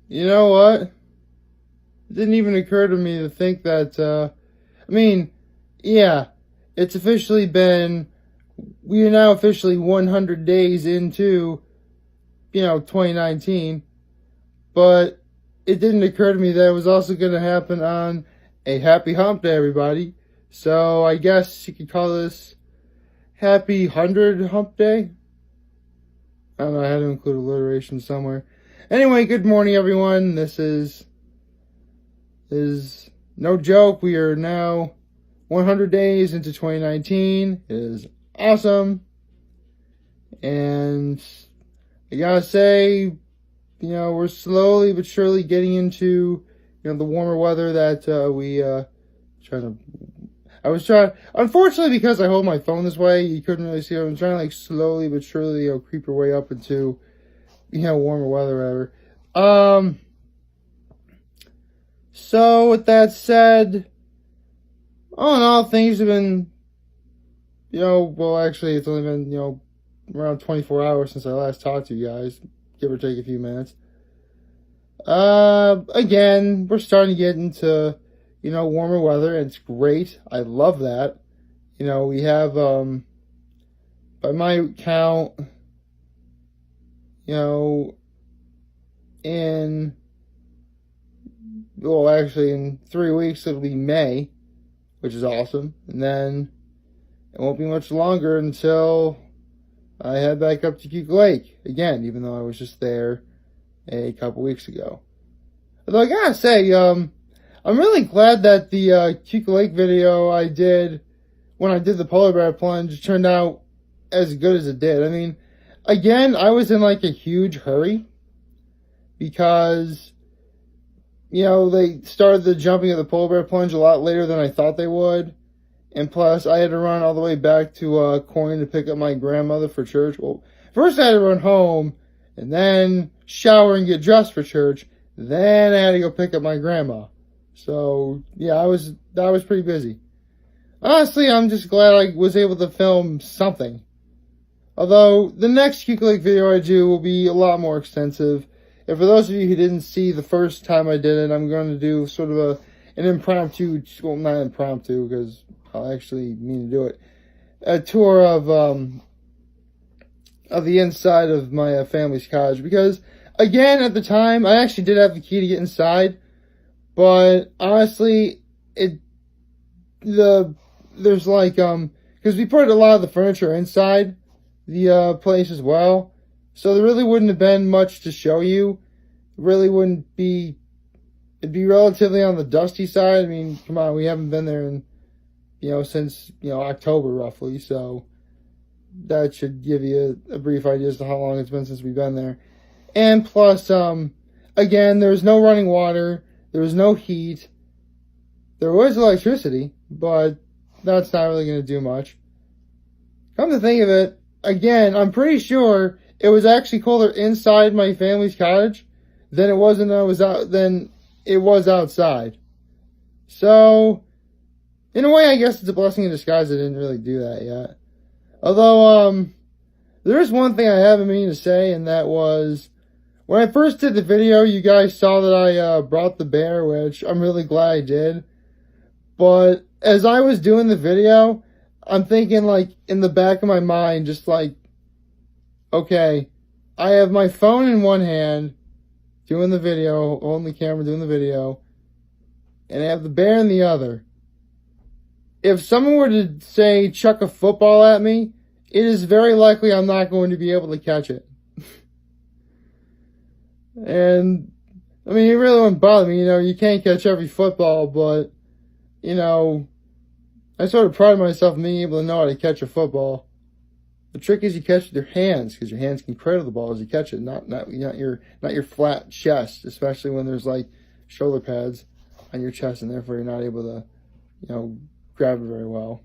You know what? It didn't even occur to me to think that, yeah, it's officially been, we are now officially 100 days into, 2019, but it didn't occur to me that it was also going to happen on a happy hump day, everybody. So I guess you could call this Happy 100 Hump Day. I don't know, I had to include alliteration somewhere. Anyway, good morning, everyone. This is no joke. We are now 100 days into 2019. It is awesome. And I gotta say, we're slowly but surely getting into, the warmer weather that unfortunately, because I hold my phone this way, you couldn't really see it. I'm trying to, slowly but surely, creep your way up into, warmer weather, whatever. So, with that said, all in all, things have been, actually, it's only been, around 24 hours since I last talked to you guys, give or take a few minutes. Again, we're starting to get into, warmer weather, and it's great. I love that. We have, by my count, in 3 weeks it'll be May, which is awesome. And then it won't be much longer until I head back up to Cuca Lake again, even though I was just there a couple weeks ago. Although I gotta say, I'm really glad that the Cuca Lake video I did when I did the polar bear plunge turned out as good as it did. I mean, again, I was in a huge hurry because, they started the jumping of the polar bear plunge a lot later than I thought they would. And plus, I had to run all the way back to Corning to pick up my grandmother for church. Well, first I had to run home and then shower and get dressed for church. Then I had to go pick up my grandma. So, yeah, I was pretty busy. Honestly, I'm just glad I was able to film something. Although, the next Cuca Lake video I do will be a lot more extensive. And for those of you who didn't see the first time I did it, I'm going to do sort of an impromptu, well, not impromptu, because I'll actually mean to do it, a tour of the inside of my family's cottage. Because, again, at the time, I actually did have the key to get inside. But, honestly, because we put a lot of the furniture inside the place as well. So there really wouldn't have been much to show you. It really wouldn't be, it'd be relatively on the dusty side. I mean, come on, we haven't been there in, since, October roughly. So that should give you a brief idea as to how long it's been since we've been there. And plus, again, there's no running water. There was no heat. There was electricity, but that's not really going to do much. Come to think of it, again, I'm pretty sure it was actually colder inside my family's cottage than it was outside. So, in a way, I guess it's a blessing in disguise I didn't really do that yet. Although, there is one thing I haven't meaning to say, and that was, when I first did the video, you guys saw that I brought the bear, which I'm really glad I did. But as I was doing the video, I'm thinking, in the back of my mind, just okay, I have my phone in one hand, doing the video, holding the camera, doing the video, and I have the bear in the other. If someone were to, say, chuck a football at me, it is very likely I'm not going to be able to catch it. And, I mean, it really wouldn't bother me, you can't catch every football, but, I sort of pride myself in being able to know how to catch a football. The trick is you catch with your hands, because your hands can cradle the ball as you catch it, not your flat chest, especially when there's shoulder pads on your chest, and therefore you're not able to, grab it very well.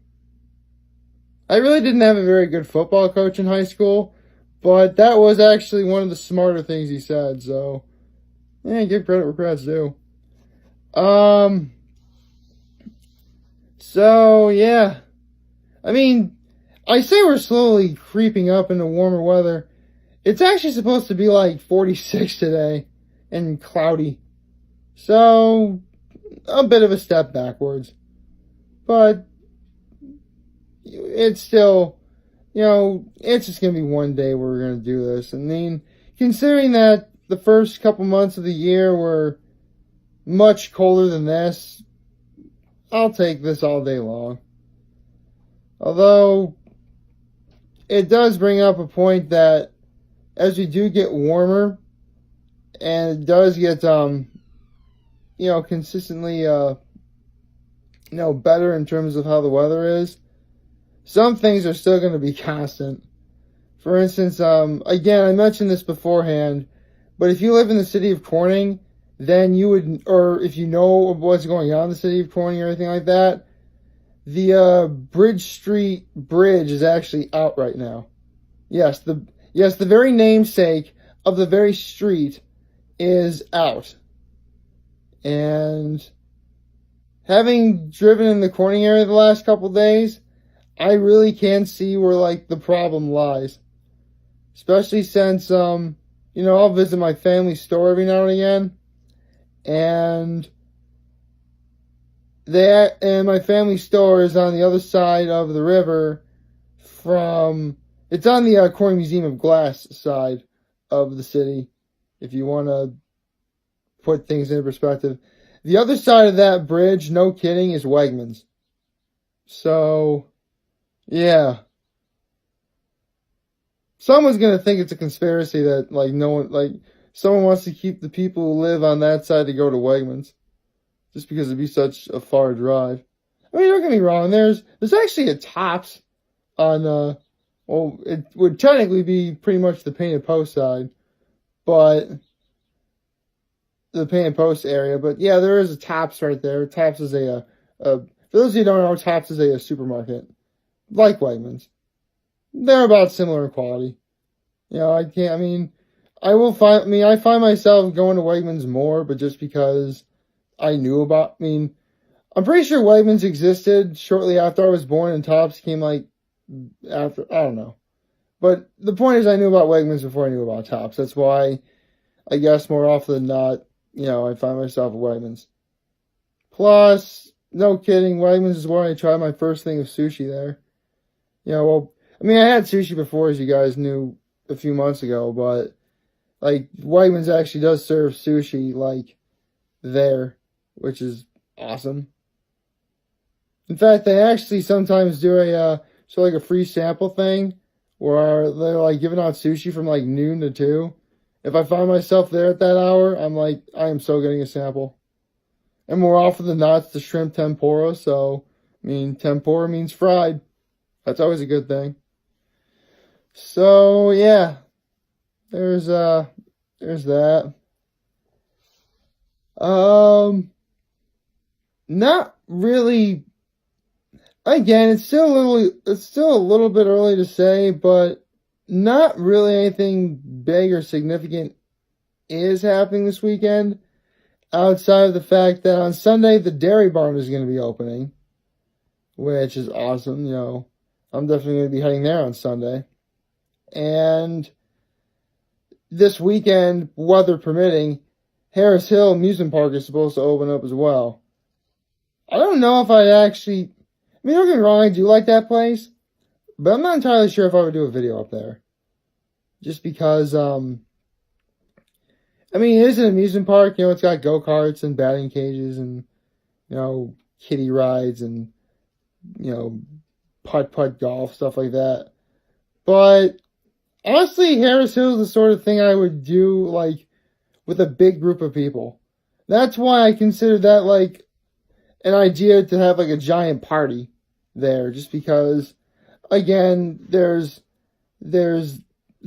I really didn't have a very good football coach in high school, but that was actually one of the smarter things he said, so, give credit where credit's due. So, yeah. I mean, I say we're slowly creeping up into warmer weather. It's actually supposed to be like 46 today and cloudy. So, a bit of a step backwards. But it's still, it's just going to be one day where we're going to do this. I mean, considering that the first couple months of the year were much colder than this, I'll take this all day long. Although, it does bring up a point that as we do get warmer, and it does get, consistently, better in terms of how the weather is, some things are still going to be constant. For instance, again, I mentioned this beforehand, but if you live in the city of Corning, then you would, or if you know what's going on in the city of Corning or anything like that, the Bridge Street Bridge is actually out right now. Yes, the very namesake of the very street is out. And having driven in the Corning area the last couple days, I really can see where, like, the problem lies. Especially since, I'll visit my family store every now and again. And my family store is on the other side of the river it's on the Corning Museum of Glass side of the city, if you want to put things into perspective. The other side of that bridge, no kidding, is Wegmans. So, yeah. Someone's going to think it's a conspiracy that, someone wants to keep the people who live on that side to go to Wegmans. Just because it'd be such a far drive. I mean, don't get me wrong, there's actually a Tops on, it would technically be pretty much the Painted Post side, but the Painted Post area. But yeah, there is a Tops right there. Tops is for those of you who don't know, Tops is a supermarket, like Wegmans. They're about similar in quality. I find myself going to Wegmans more, but just because I'm pretty sure Wegmans existed shortly after I was born, and Tops came after, I don't know. But the point is, I knew about Wegmans before I knew about Tops. That's why, I guess more often than not, I find myself at Wegmans. Plus, no kidding, Wegmans is where I tried my first thing of sushi there. I had sushi before, as you guys knew a few months ago, but, Wegmans actually does serve sushi, there, which is awesome. In fact, they actually sometimes do a free sample thing where they're giving out sushi from noon to 2. If I find myself there at that hour, I'm I am so getting a sample. And more often than not, it's the shrimp tempura, so, tempura means fried. That's always a good thing. So, yeah, there's that. Not really. Again, it's still a little bit early to say, but not really anything big or significant is happening this weekend, outside of the fact that on Sunday the Dairy Barn is going to be opening, which is awesome. I'm definitely going to be heading there on Sunday. And this weekend, weather permitting, Harris Hill Amusement Park is supposed to open up as well. I don't know if I'd actually, don't get me wrong, I do like that place, but I'm not entirely sure if I would do a video up there. Just because, it is an amusement park, it's got go-karts and batting cages and, kiddie rides and, putt-putt golf, stuff like that. But, honestly, Harris Hill is the sort of thing I would do, with a big group of people. That's why I consider that, an idea to have, a giant party there. Just because, again, there's the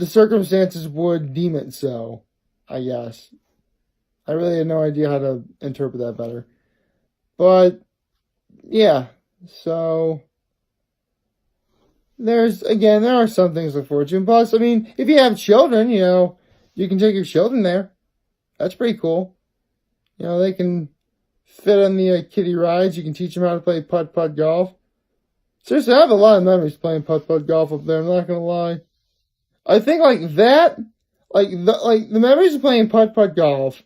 circumstances would deem it so, I guess. I really had no idea how to interpret that better. But, yeah, so there are some things to look forward to. And plus, if you have children, you can take your children there. That's pretty cool. They can fit on the kiddie rides. You can teach them how to play putt-putt golf. Seriously, I have a lot of memories playing putt-putt golf up there, I'm not going to lie. I think like that, like the memories of playing putt-putt golf,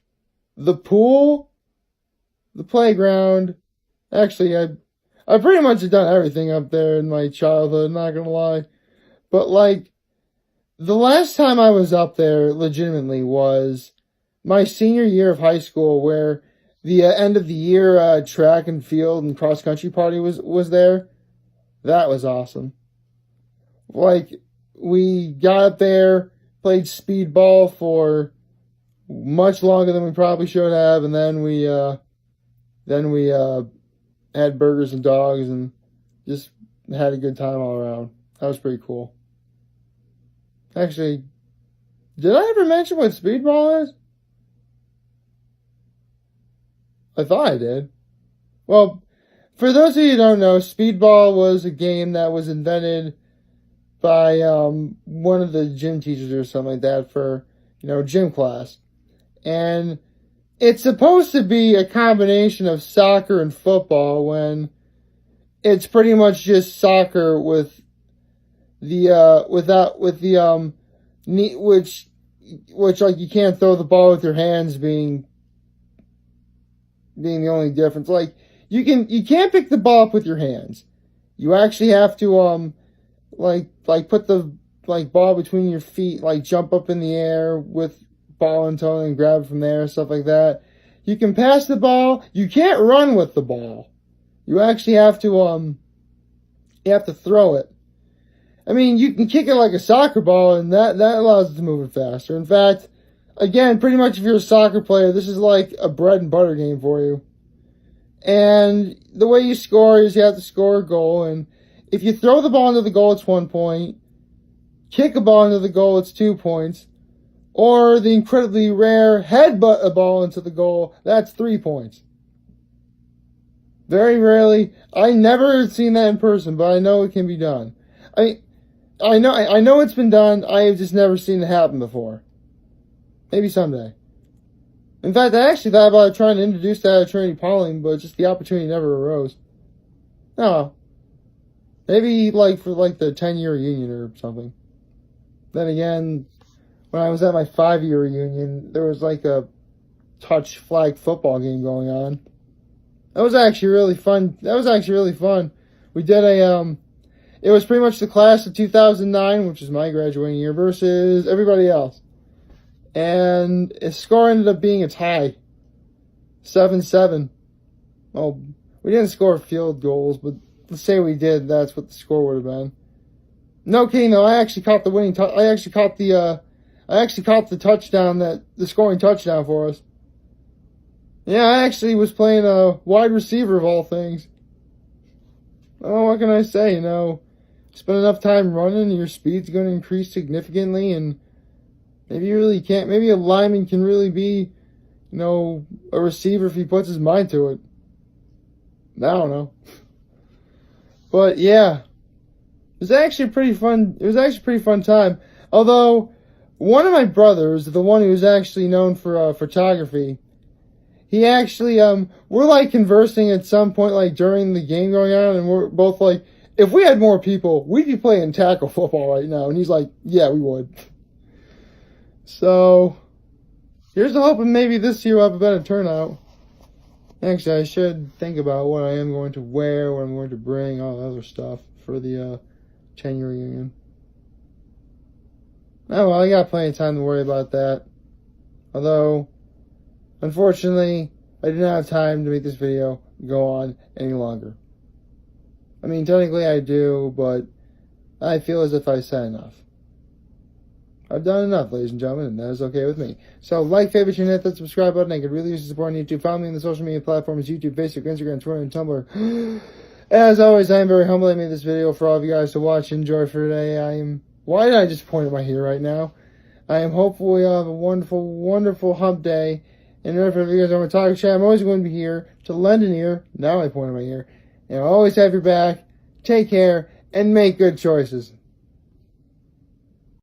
the pool, the playground. Actually, I pretty much have done everything up there in my childhood, not gonna lie. But like, the last time I was up there legitimately was my senior year of high school, where the end of the year track and field and cross country party was there. That was awesome. Like, we got up there, played speedball for much longer than we probably should have, and then we had burgers and dogs and just had a good time all around. That was pretty cool. Actually, did I ever mention what speedball is? I thought I did. Well, for those of you who don't know, speedball was a game that was invented by one of the gym teachers or something like that for, gym class. And it's supposed to be a combination of soccer and football, when it's pretty much just soccer with the which like you can't throw the ball with your hands being the only difference. Like, you can't pick the ball up with your hands. You actually have to like put the ball between your feet, like jump up in the air with ball and toe and grab it from there, stuff like that. You can pass the ball. You can't run with the ball. You actually have to throw it. I mean, you can kick it like a soccer ball, and that allows it to move it faster. In fact, again, pretty much if you're a soccer player, this is like a bread and butter game for you. And the way you score is you have to score a goal, and if you throw the ball into the goal, it's 1 point. Kick a ball into the goal, it's 2 points. Or the incredibly rare headbutt a ball into the goal, that's 3 points. Very rarely. I never seen that in person, but I know it can be done. I know it's been done. I have just never seen it happen before. Maybe someday. In fact, I actually thought about trying to introduce that at Trinity Pauling, but just the opportunity never arose. No. Maybe for the 10-year reunion or something. Then again, when I was at my 5-year reunion, there was a touch flag football game going on. That was actually really fun. We did it was pretty much the class of 2009, which is my graduating year, versus everybody else. And its score ended up being a tie. 7-7. Well, we didn't score field goals, but let's say we did, that's what the score would have been. No kidding though, I actually caught the winning I actually caught the touchdown, the scoring touchdown for us. Yeah, I actually was playing a wide receiver of all things. Oh, what can I say? Spend enough time running, your speed's going to increase significantly, and maybe a lineman can really be, a receiver if he puts his mind to it. I don't know. But yeah, it was actually a pretty fun time. Although, one of my brothers, the one who was actually known for photography, he actually, we're conversing at some point, during the game going on, and we're both if we had more people, we'd be playing tackle football right now. And he's like, yeah, we would. So, here's the hope, and maybe this year we'll have a better turnout. Actually, I should think about what I am going to wear, what I'm going to bring, all the other stuff for the 10-year reunion. Oh, well, I got plenty of time to worry about that. Although, unfortunately, I did not have time to make this video go on any longer. I mean, technically I do, but I feel as if I said enough. I've done enough, ladies and gentlemen, and that is okay with me. So, favorite, and hit that subscribe button. I could really use the support on YouTube. Follow me on the social media platforms, YouTube, Facebook, Instagram, Twitter, and Tumblr. As always, I am very humble. I made this video for all of you guys to watch and enjoy for today. Why did I just point at my hair right now? I am hopeful we all have a wonderful, wonderful hump day. And remember, if you guys want to talk chat, I'm always going to be here to lend an ear. Now I point at my ear. And I'll always have your back. Take care and make good choices.